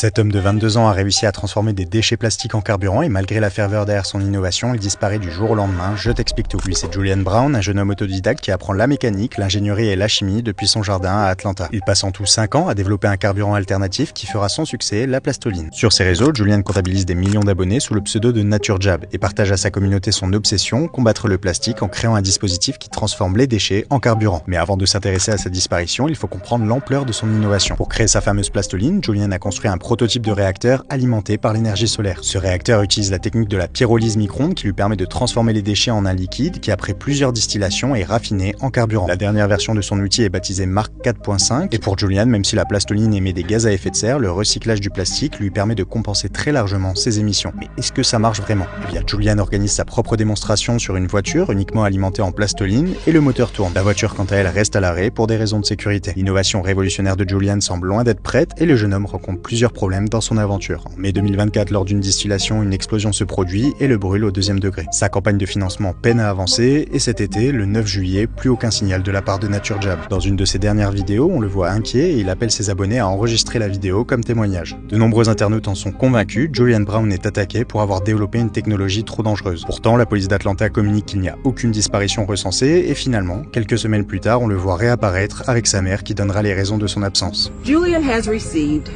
Cet homme de 22 ans a réussi à transformer des déchets plastiques en carburant et malgré la ferveur derrière son innovation, il disparaît du jour au lendemain. Je t'explique tout. Lui, c'est Julian Brown, un jeune homme autodidacte qui apprend la mécanique, l'ingénierie et la chimie depuis son jardin à Atlanta. Il passe en tout 5 ans à développer un carburant alternatif qui fera son succès, la plastoline. Sur ses réseaux, Julian comptabilise des millions d'abonnés sous le pseudo de NatureJab et partage à sa communauté son obsession, combattre le plastique en créant un dispositif qui transforme les déchets en carburant. Mais avant de s'intéresser à sa disparition, il faut comprendre l'ampleur de son innovation. Pour créer sa fameuse plastoline, Julian a construit un prototype de réacteur alimenté par l'énergie solaire. Ce réacteur utilise la technique de la pyrolyse micro-ondes qui lui permet de transformer les déchets en un liquide qui, après plusieurs distillations, est raffiné en carburant. La dernière version de son outil est baptisée Mark 4.5 et pour Julian, même si la plastoline émet des gaz à effet de serre, le recyclage du plastique lui permet de compenser très largement ses émissions. Mais est-ce que ça marche vraiment? Eh bien, Julian organise sa propre démonstration sur une voiture uniquement alimentée en plastoline et le moteur tourne. La voiture, quant à elle, reste à l'arrêt pour des raisons de sécurité. L'innovation révolutionnaire de Julian semble loin d'être prête et le jeune homme rencontre plusieurs problèmes dans son aventure. En mai 2024, lors d'une distillation, une explosion se produit et le brûle au 2e degré. Sa campagne de financement peine à avancer et cet été, le 9 juillet, plus aucun signal de la part de NatureJab. Dans une de ses dernières vidéos, on le voit inquiet et il appelle ses abonnés à enregistrer la vidéo comme témoignage. De nombreux internautes en sont convaincus, Julian Brown est attaqué pour avoir développé une technologie trop dangereuse. Pourtant, la police d'Atlanta communique qu'il n'y a aucune disparition recensée et finalement, quelques semaines plus tard, on le voit réapparaître avec sa mère qui donnera les raisons de son absence. Julian has received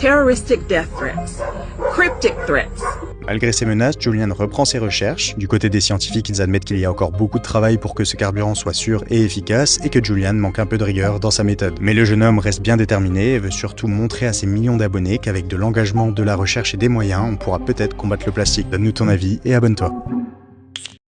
terroristic death threats, cryptic threats. Malgré ces menaces, Julian reprend ses recherches. Du côté des scientifiques, ils admettent qu'il y a encore beaucoup de travail pour que ce carburant soit sûr et efficace et que Julian manque un peu de rigueur dans sa méthode. Mais le jeune homme reste bien déterminé et veut surtout montrer à ses millions d'abonnés qu'avec de l'engagement, de la recherche et des moyens, on pourra peut-être combattre le plastique. Donne-nous ton avis et abonne-toi.